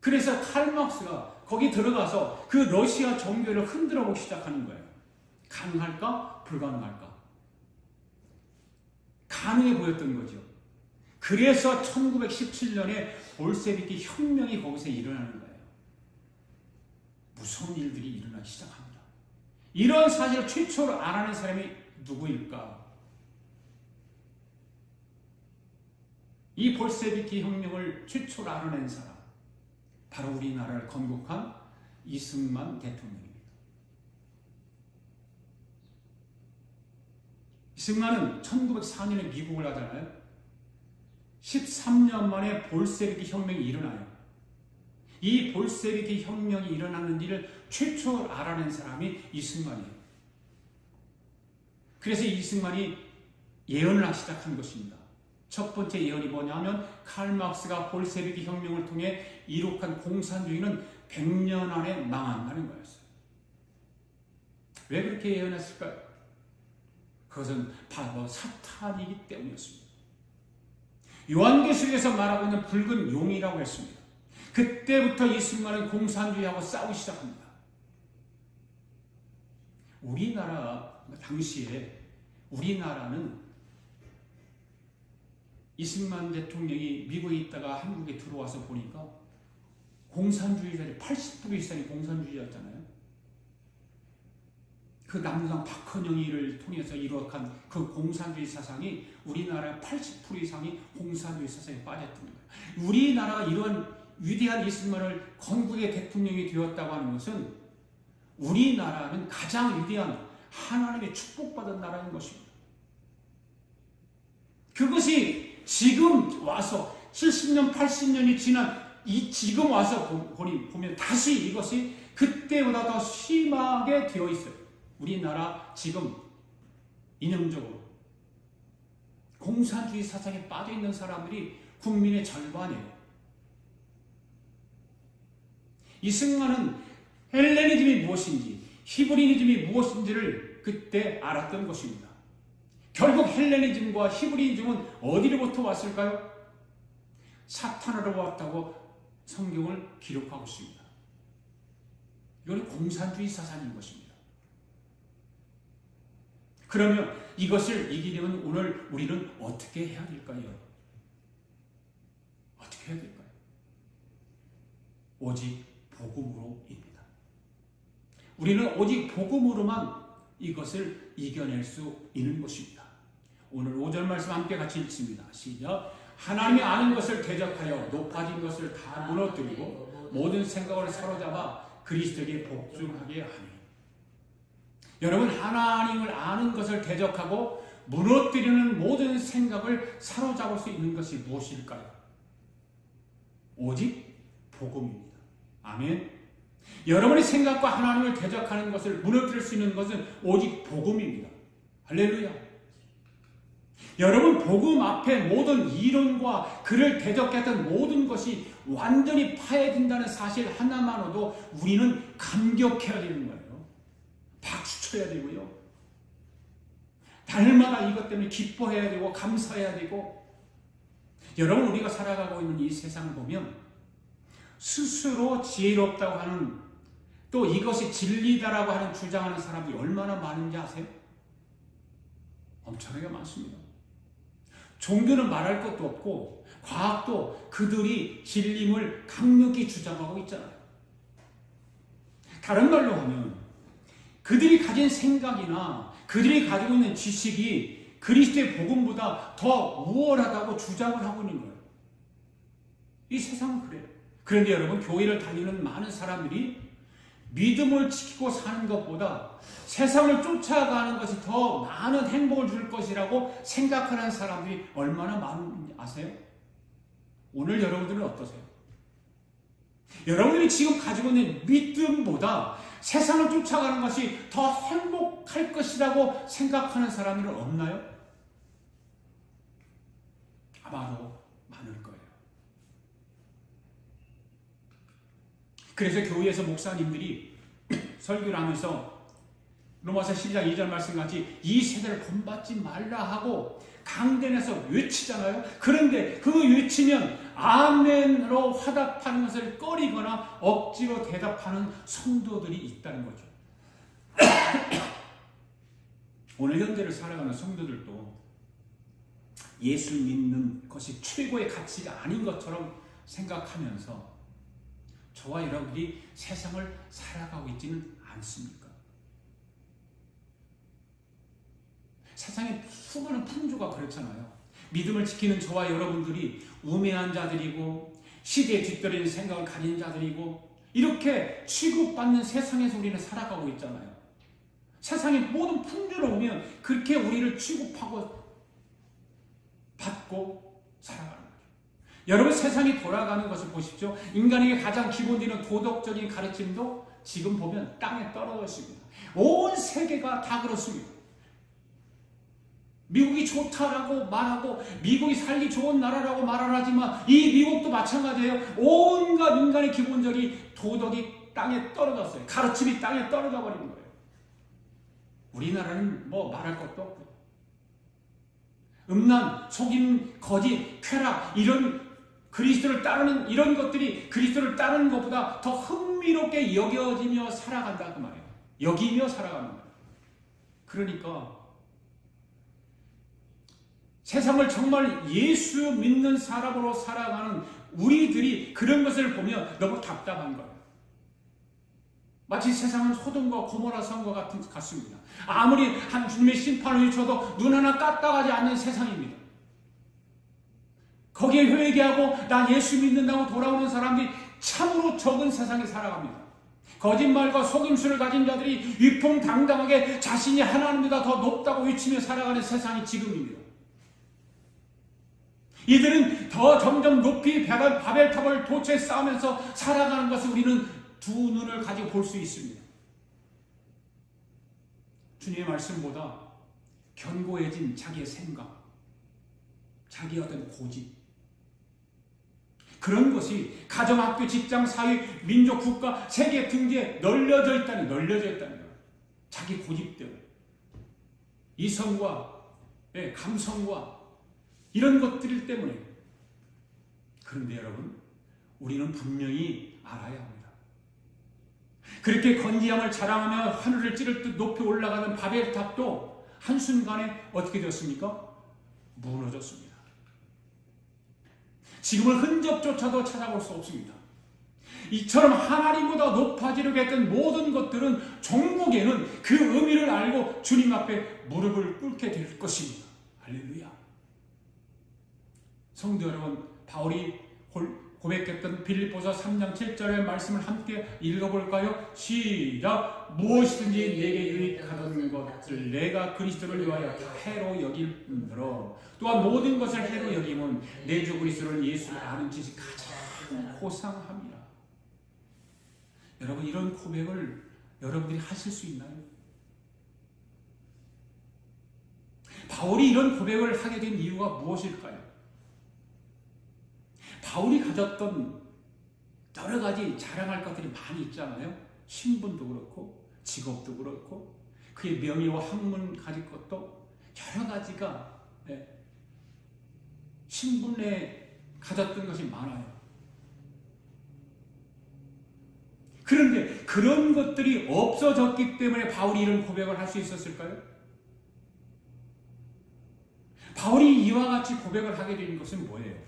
Speaker 1: 그래서 칼 막스가 거기 들어가서 그 러시아 정교회를 흔들어 보기 시작하는 거예요. 가능할까? 불가능할까? 가능해 보였던 거죠. 그래서 1917년에 볼세비키 혁명이 거기서 일어나는 거예요. 무서운 일들이 일어나기 시작합니다. 이런 사실을 최초로 알아낸 사람이 누구일까? 이 볼세비키 혁명을 최초로 알아낸 사람, 바로 우리나라를 건국한 이승만 대통령입니다. 이승만은 1904년에 미국을 가잖아요. 13년 만에 볼세비키 혁명이 일어나요. 이 볼세비키 혁명이 일어나는 일을 최초로 알아낸 사람이 이승만이에요. 그래서 이승만이 예언을 하기 시작한 것입니다. 첫 번째 예언이 뭐냐면 칼 막스가 볼세비키 혁명을 통해 이룩한 공산주의는 100년 안에 망한다는 거였어요. 왜 그렇게 예언했을까요? 그것은 바로 사탄이기 때문이었습니다. 요한계시록에서 말하고 있는 붉은 용이라고 했습니다. 그때부터 이승만은 공산주의하고 싸우기 시작합니다. 당시에 우리나라는 이승만 대통령이 미국에 있다가 한국에 들어와서 보니까 공산주의자들이 80% 이상이 공산주의자였잖아요. 그 남유당 박헌영이를 통해서 이루어간 그 공산주의 사상이 우리나라의 80% 이상이 공산주의 사상에 빠졌던 거예요. 우리나라가 이런 위대한 이승만을 건국의 대통령이 되었다고 하는 것은 우리나라는 가장 위대한 하나님의 축복받은 나라인 것입니다. 그것이 지금 와서 70년, 80년이 지난 지금 와서 보면 다시 이것이 그때보다 더 심하게 되어 있어요. 우리나라 지금 이념적으로 공산주의 사상에 빠져있는 사람들이 국민의 절반이에요. 이승만은 헬레니즘이 무엇인지 히브리니즘이 무엇인지를 그때 알았던 것입니다. 결국 헬레니즘과 히브리니즘은 어디로부터 왔을까요? 사탄으로 왔다고 성경을 기록하고 있습니다. 이건 공산주의 사상인 것입니다. 그러면 이것을 이기려면 오늘 우리는 어떻게 해야 될까요? 어떻게 해야 될까요? 오직 복음으로입니다. 우리는 오직 복음으로만 이것을 이겨낼 수 있는 것입니다. 오늘 5절 말씀 함께 같이 읽습니다. 시작. 하나님이 아는 것을 대적하여 높아진 것을 다 무너뜨리고 모든 생각을 사로잡아 그리스도에게 복종하게 하니. 여러분, 하나님을 아는 것을 대적하고 무너뜨리는 모든 생각을 사로잡을 수 있는 것이 무엇일까요? 오직 복음입니다. 아멘. 여러분의 생각과 하나님을 대적하는 것을 무너뜨릴 수 있는 것은 오직 복음입니다. 할렐루야. 여러분, 복음 앞에 모든 이론과 그를 대적했던 모든 것이 완전히 파해진다는 사실 하나만으로도 우리는 감격해야 되는 거예요. 박수 쳐야 되고요. 달마다 이것 때문에 기뻐해야 되고 감사해야 되고. 여러분, 우리가 살아가고 있는 이 세상 보면 스스로 지혜롭다고 하는, 또 이것이 진리다라고 하는 주장하는 사람이 얼마나 많은지 아세요? 엄청나게 많습니다. 종교는 말할 것도 없고 과학도 그들이 진리임을 강력히 주장하고 있잖아요. 다른 말로 하면 그들이 가진 생각이나 그들이 가지고 있는 지식이 그리스도의 복음보다 더 우월하다고 주장을 하고 있는 거예요. 이 세상은 그래요. 그런데 여러분, 교회를 다니는 많은 사람들이 믿음을 지키고 사는 것보다 세상을 쫓아가는 것이 더 많은 행복을 줄 것이라고 생각하는 사람들이 얼마나 많은지 아세요? 오늘 여러분들은 어떠세요? 여러분들이 지금 가지고 있는 믿음보다 세상을 쫓아가는 것이 더 행복할 것이라고 생각하는 사람들은 없나요? 아마도 많을 거예요. 그래서 교회에서 목사님들이 설교를 하면서 로마서 12장 2절 말씀같이 이 세대를 본받지 말라 하고 강단에서 외치잖아요. 그런데 그 외치면 아멘으로 화답하는 것을 꺼리거나 억지로 대답하는 성도들이 있다는 거죠. 오늘 현대를 살아가는 성도들도 예수 믿는 것이 최고의 가치가 아닌 것처럼 생각하면서 저와 여러분들이 세상을 살아가고 있지는 않습니까? 세상에 수많은 풍조가 그렇잖아요. 믿음을 지키는 저와 여러분들이 우매한 자들이고 시대에 뒤떨어진 생각을 가진 자들이고 이렇게 취급받는 세상에서 우리는 살아가고 있잖아요. 세상의 모든 풍조를 보면 그렇게 우리를 취급하고 받고 살아가는 거죠. 여러분, 세상이 돌아가는 것을 보십시오. 인간에게 가장 기본적인 도덕적인 가르침도 지금 보면 땅에 떨어져 있습니다. 온 세계가 다 그렇습니다. 미국이 좋다라고 말하고 미국이 살기 좋은 나라라고 말을 하지만 이 미국도 마찬가지예요. 온갖 인간의 기본적인 도덕이 땅에 떨어졌어요. 가르침이 땅에 떨어져 버리는 거예요. 우리나라는 뭐 말할 것도 없고요. 음란, 속임, 거짓, 쾌락 이런 그리스도를 따르는 이런 것들이 그리스도를 따르는 것보다 더 흥미롭게 여겨지며 살아간다 그 말이에요. 여기며 살아가는 거예요. 그러니까 세상을 정말 예수 믿는 사람으로 살아가는 우리들이 그런 것을 보면 너무 답답한 거예요. 마치 세상은 소돔과 고모라 성과 같습니다. 아무리 한 주님의 심판을 외쳐도 눈 하나 까딱하지 않는 세상입니다. 거기에 회개하고 나 예수 믿는다고 돌아오는 사람들이 참으로 적은 세상에 살아갑니다. 거짓말과 속임수를 가진 자들이 위풍당당하게 자신이 하나님보다 더 높다고 외치며 살아가는 세상이 지금입니다. 이들은 더 점점 높이 바벨탑을 도처에 쌓으면서 살아가는 것을 우리는 두 눈을 가지고 볼 수 있습니다. 주님의 말씀보다 견고해진 자기의 생각, 자기의 어떤 고집, 그런 것이 가정, 학교, 직장, 사회, 민족, 국가, 세계 등지에 널려져 있다는 거예요. 자기 고집대로. 이성과 감성과 이런 것들 때문에. 그런데 여러분, 우리는 분명히 알아야 합니다. 그렇게 건지함을 자랑하며 하늘을 찌를 듯 높이 올라가는 바벨탑도 한순간에 어떻게 되었습니까? 무너졌습니다. 지금은 흔적조차도 찾아볼 수 없습니다. 이처럼 하나님보다 높아지려고 했던 모든 것들은 종목에는 그 의미를 알고 주님 앞에 무릎을 꿇게 될 것입니다. 할렐루야. 성도 여러분, 바울이 고백했던 빌립보서 3장 7절의 말씀을 함께 읽어볼까요? 시작! 무엇이든지 내게 유익하던 것을 내가 그리스도를 위하여 다 해로 여길 뿐더러 또한 모든 것을 해로 여김은 내 주 그리스도를 예수를 아는 지식이 가장 호상함이라. 여러분, 이런 고백을 여러분들이 하실 수 있나요? 바울이 이런 고백을 하게 된 이유가 무엇일까요? 바울이 가졌던 여러 가지 자랑할 것들이 많이 있잖아요. 신분도 그렇고 직업도 그렇고 그의 명예와 학문 가질 것도 여러 가지가 신분에 가졌던 것이 많아요. 그런데 그런 것들이 없어졌기 때문에 바울이 이런 고백을 할 수 있었을까요? 바울이 이와 같이 고백을 하게 된 것은 뭐예요?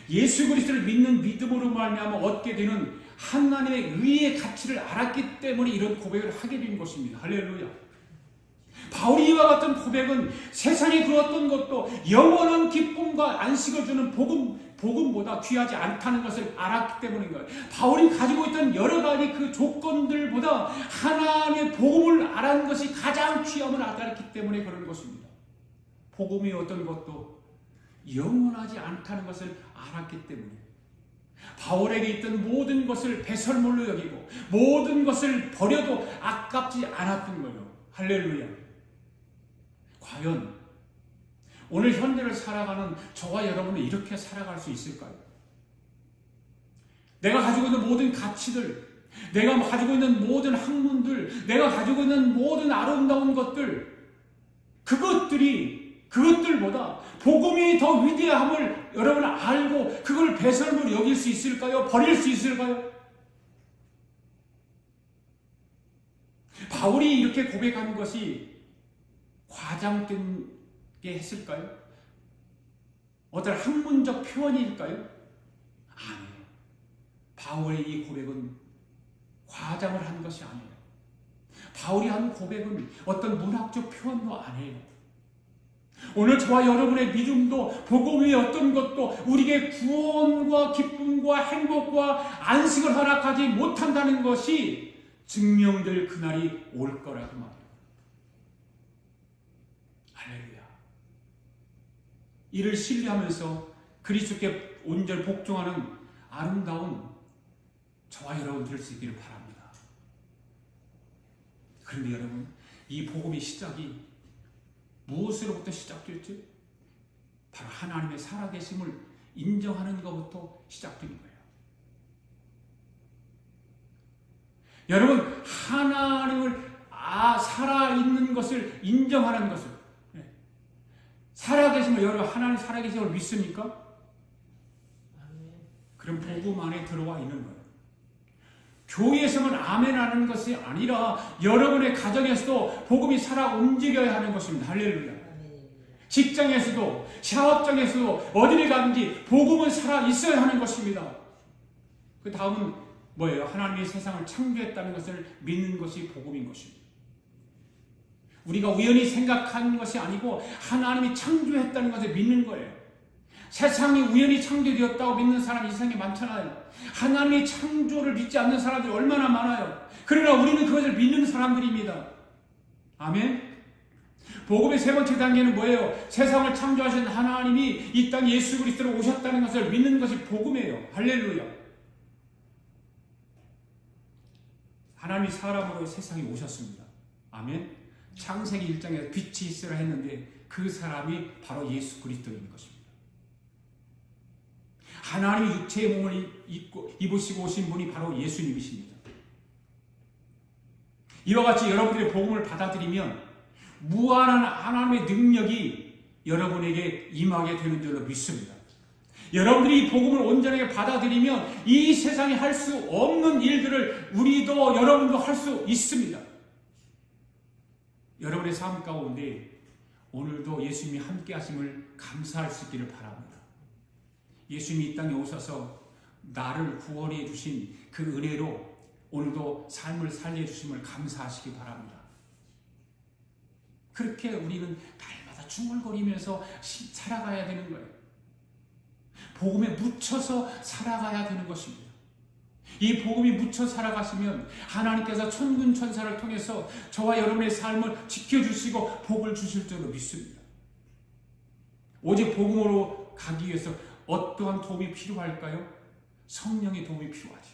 Speaker 1: 예수 그리스도를 믿는 믿음으로 말미암아 얻게 되는 하나님의 의의 가치를 알았기 때문에 이런 고백을 하게 된 것입니다. 할렐루야. 바울이 이와 같은 고백은 세상에 그 어떤 것도 영원한 기쁨과 안식을 주는 복음보다 귀하지 않다는 것을 알았기 때문인 거예요. 바울이 가지고 있던 여러 가지 그 조건들보다 하나님의 복음을 알았는 것이 가장 귀함을 알았기 때문에 그런 것입니다. 복음이 어떤 것도 영원하지 않다는 것을 알았기 때문에 바울에게 있던 모든 것을 배설물로 여기고 모든 것을 버려도 아깝지 않았던 거예요. 할렐루야. 과연 오늘 현대를 살아가는 저와 여러분은 이렇게 살아갈 수 있을까요? 내가 가지고 있는 모든 가치들, 내가 가지고 있는 모든 학문들, 내가 가지고 있는 모든 아름다운 것들, 그것들보다 복음이 더 위대함을 여러분 알고 그걸 배설물로 여길 수 있을까요? 버릴 수 있을까요? 바울이 이렇게 고백하는 것이 과장된 게 했을까요? 어떤 학문적 표현일까요? 아니에요. 바울의 이 고백은 과장을 한 것이 아니에요. 바울이 한 고백은 어떤 문학적 표현도 아니에요. 오늘 저와 여러분의 믿음도 복음의 어떤 것도 우리에게 구원과 기쁨과 행복과 안식을 허락하지 못한다는 것이 증명될 그날이 올 거라고 말해요. 할렐루야. 이를 신뢰하면서 그리스도께 온전히 복종하는 아름다운 저와 여러분 될 수 있기를 바랍니다. 그런데 여러분, 이 복음의 시작이 무엇으로부터 시작됐지? 바로 하나님의 살아계심을 인정하는 것부터 시작된 거예요. 여러분, 하나님을 살아있는 것을 인정하는 것을, 살아계심을, 여러분 하나님 살아계심을 믿습니까? 그럼 복음 안에 들어와 있는 거예요. 교회에서만 아멘 하는 것이 아니라 여러분의 가정에서도 복음이 살아 움직여야 하는 것입니다. 할렐루야. 직장에서도 사업장에서도 어디를 가든지 복음은 살아 있어야 하는 것입니다. 그 다음은 뭐예요? 하나님이 세상을 창조했다는 것을 믿는 것이 복음인 것입니다. 우리가 우연히 생각하는 것이 아니고 하나님이 창조했다는 것을 믿는 거예요. 세상이 우연히 창조되었다고 믿는 사람이 이 세상에 많잖아요. 하나님의 창조를 믿지 않는 사람들이 얼마나 많아요. 그러나 우리는 그것을 믿는 사람들입니다. 아멘. 복음의 세 번째 단계는 뭐예요? 세상을 창조하신 하나님이 이 땅 예수 그리스도로 오셨다는 것을 믿는 것이 복음이에요. 할렐루야. 하나님이 사람으로 세상에 오셨습니다. 아멘. 창세기 1장에서 빛이 있으라 했는데 그 사람이 바로 예수 그리스도인 것입니다. 하나님이 육체의 몸을 입으시고 오신 분이 바로 예수님이십니다. 이와 같이 여러분들의 복음을 받아들이면 무한한 하나님의 능력이 여러분에게 임하게 되는 줄로 믿습니다. 여러분들이 이 복음을 온전하게 받아들이면 이 세상에 할 수 없는 일들을 우리도 여러분도 할 수 있습니다. 여러분의 삶 가운데 오늘도 예수님이 함께 하심을 감사할 수 있기를 바랍니다. 예수님이 이 땅에 오셔서 나를 구원해 주신 그 은혜로 오늘도 삶을 살려주심을 감사하시기 바랍니다. 그렇게 우리는 날마다 중얼거리면서 살아가야 되는 거예요. 복음에 묻혀서 살아가야 되는 것입니다. 이 복음이 묻혀 살아가시면 하나님께서 천군 천사를 통해서 저와 여러분의 삶을 지켜주시고 복을 주실 줄로 믿습니다. 오직 복음으로 가기 위해서 어떠한 도움이 필요할까요? 성령의 도움이 필요하죠.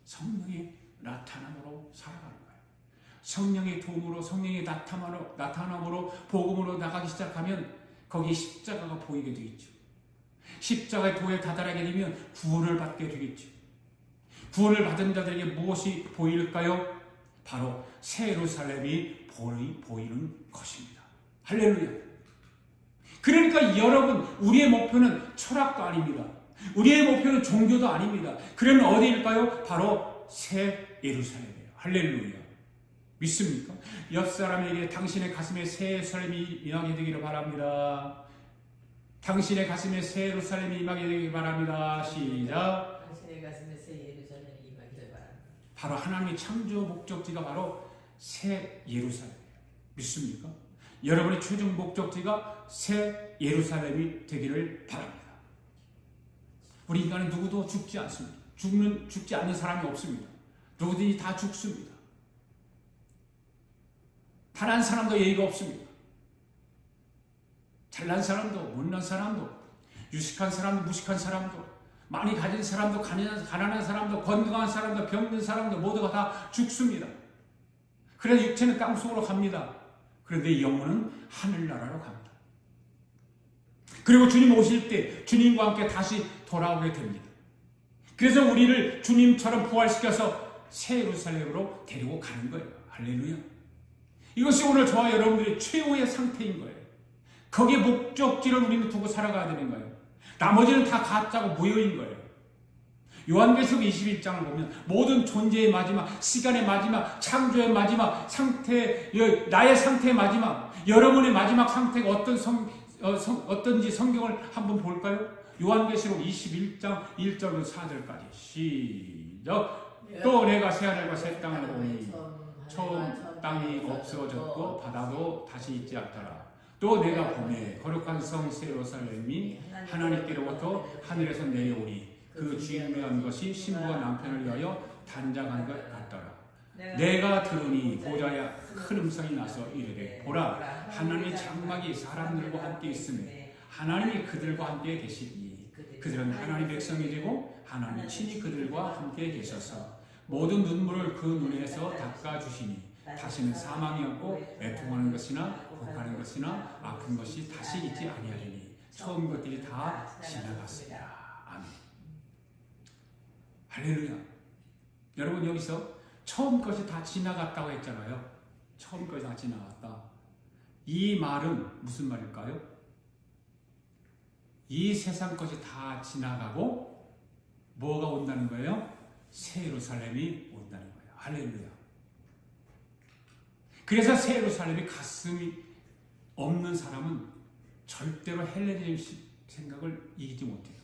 Speaker 1: 성령의 나타남으로 살아가는 거예요. 성령의 도움으로, 성령의 나타남으로 복음으로 나가기 시작하면 거기에 십자가가 보이게 되겠죠. 십자가의 도에 다다르게 되면 구원을 받게 되겠죠. 구원을 받은 자들에게 무엇이 보일까요? 바로 새 예루살렘이 보이는 것입니다. 할렐루야. 그러니까 여러분, 우리의 목표는 철학도 아닙니다. 우리의 목표는 종교도 아닙니다. 그러면 어디일까요? 바로 새 예루살렘이에요. 할렐루야. 믿습니까? 옆 사람에게 당신의 가슴에 새 예루살렘이 임하게 되기를 바랍니다. 당신의 가슴에 새 예루살렘이 임하게 되기를 바랍니다. 시작.
Speaker 2: 당신의 가슴에 새 예루살렘이 임하기를 바랍니다.
Speaker 1: 바로 하나님의 창조 목적지가 바로 새 예루살렘이에요. 믿습니까? 여러분의 최종 목적지가 새 예루살렘이 되기를 바랍니다. 우리 인간은 누구도 죽지 않습니다. 죽지 않는 사람이 없습니다. 누구든지 다 죽습니다. 단 한 사람도 예의가 없습니다. 잘난 사람도 못난 사람도 유식한 사람도 무식한 사람도 많이 가진 사람도 가난한 사람도 건강한 사람도 병든 사람도 모두가 다 죽습니다. 그래서 육체는 땅속으로 갑니다. 그런데 영혼은 하늘나라로 갑니다. 그리고 주님 오실 때 주님과 함께 다시 돌아오게 됩니다. 그래서 우리를 주님처럼 부활시켜서 새 예루살렘으로 데리고 가는 거예요. 할렐루야. 이것이 오늘 저와 여러분들의 최후의 상태인 거예요. 거기에 목적지를 우리는 두고 살아가야 되는 거예요. 나머지는 다 가짜고 무효인 거예요. 요한계시록 21장을 보면 모든 존재의 마지막, 시간의 마지막, 창조의 마지막 상태, 나의 상태의 마지막, 여러분의 마지막 상태가 어떤지 성경을 한번 볼까요? 요한계시록 21장 1절로 4절까지 시작. 또 내가 새하늘과 새 땅을 보니 처음 땅이 없어졌고 바다도 다시 있지 않더라. 또 내가 보매 거룩한 성 새 예루살렘이 하나님께로부터 하늘에서 내려오니 그 주인한 것이 신부가 남편을 위하여 단장한 것 같더라. 내가 들으니 보좌에 큰 음성이 나서 이르되 보라 하나님의 장막이 사람들과 함께 있으며 하나님이 그들과 함께 계시니 그들은 하나님의 백성이 되고 하나님 친히 그들과 함께 계셔서 모든 눈물을 그 눈에서 닦아주시니 다시는 사망이 없고 애통하는 것이나 곡하는 것이나 아픈 것이 다시 있지 아니하리니 처음 것들이 다 지나갔습니다. 아멘. 할렐루야. 여러분 여기서 처음 것이 다 지나갔다고 했잖아요. 처음 것이 다 지나갔다. 이 말은 무슨 말일까요? 이 세상 것이 다 지나가고 뭐가 온다는 거예요? 새 예루살렘이 온다는 거예요. 할렐루야. 그래서 새 예루살렘이 가슴이 없는 사람은 절대로 헬레니즘 생각을 이기지 못해요.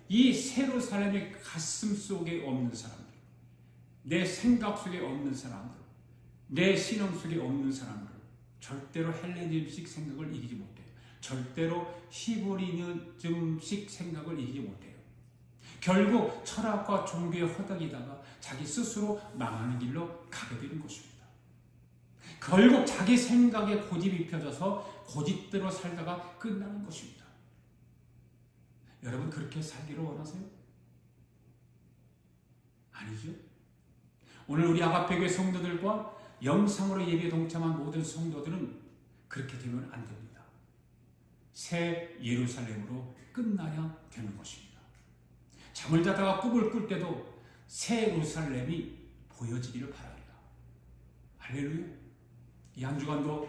Speaker 1: 이 새 예루살렘의 가슴 속에 없는 사람들, 내 생각 속에 없는 사람들, 내 신앙 속에 없는 사람들, 절대로 헬레니즘식 생각을 이기지 못해요. 절대로 히브리즘식 생각을 이기지 못해요. 결국 철학과 종교에 허덕이다가 자기 스스로 망하는 길로 가게 되는 것입니다. 결국 자기 생각에 고집이 펴져서 고집대로 살다가 끝나는 것입니다. 여러분 그렇게 살기를 원하세요? 아니죠. 오늘 우리 아가페교회 성도들과 영상으로 예배에 동참한 모든 성도들은 그렇게 되면 안 됩니다. 새 예루살렘으로 끝나야 되는 것입니다. 잠을 자다가 꿈을 꿀 때도 새 예루살렘이 보여지기를 바랍니다. 할렐루야. 이 한 주간도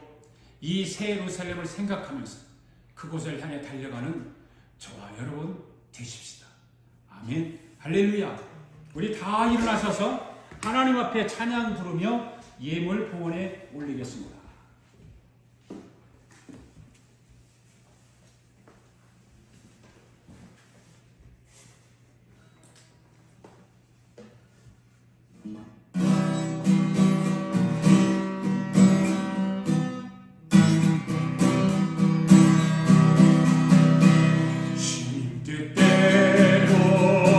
Speaker 1: 이 새 예루살렘을 생각하면서 그곳을 향해 달려가는 저와 여러분 되십시다. 아멘. 할렐루야. 우리 다 일어나셔서 하나님 앞에 찬양 부르며 예물 봉헌에 올리겠습니다. 주님 뜻대로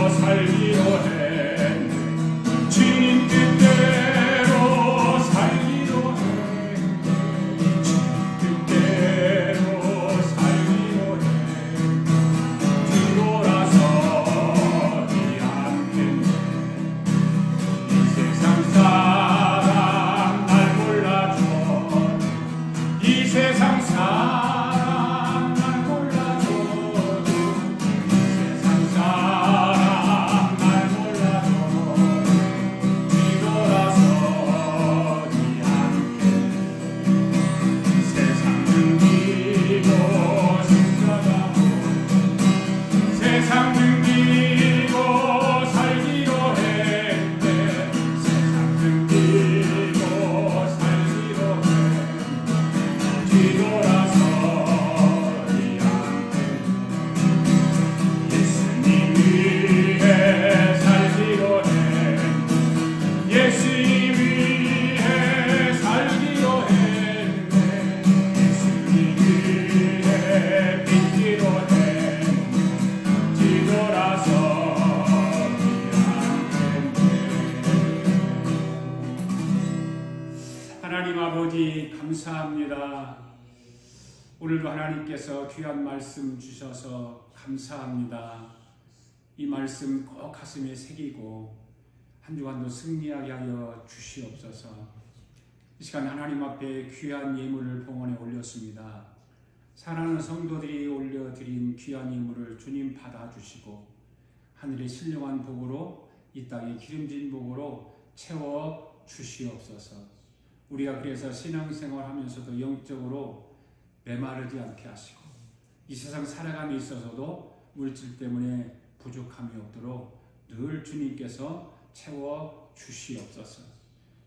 Speaker 1: 살기로 했네. 주님 뜻대로 살기로 했네. 주님 뜻대로 살기로 했네. 뒤돌아서지 않겠네. 이 세상 사람 날 몰라줘. 이 세상 사람 날 몰라줘. 이 세상 사람 날 몰라줘. 뒤돌아서지 않겠네. 세상 등기고 십자가고 세상 등기고 살기로 했네. 세상 등기고 살기로 했네. 뒤돌아서지 않겠네. 예수님 위해 살기로 했네. 예수님 위해 살기로 했네. 예수님 위해 믿기로 했네. 뒤돌아서지 않겠네. 하나님 아버지 감사합니다. 오늘도 하나님께서 귀한 말씀 주셔서 감사합니다. 이 말씀 꼭 가슴에 새기고 한 주간도 승리하게 하여 주시옵소서. 이 시간 하나님 앞에 귀한 예물을 봉헌에 올렸습니다. 사랑하는 성도들이 올려드린 귀한 예물을 주님 받아주시고 하늘의 신령한 복으로 이 땅의 기름진 복으로 채워 주시옵소서. 우리가 그래서 신앙생활 하면서도 영적으로 메마르지 않게 하시고 이 세상 살아감에 있어서도 물질 때문에 부족함이 없도록 늘 주님께서 채워 주시옵소서.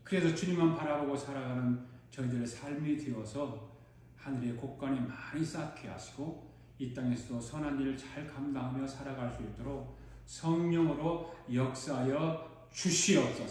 Speaker 1: 그래서 주님만 바라보고 살아가는 저희들의 삶이 되어서 하늘의 곳간에 많이 쌓게 하시고 이 땅에서도 선한 일을 잘 감당하며 살아갈 수 있도록 성령으로 역사하여 주시옵소서.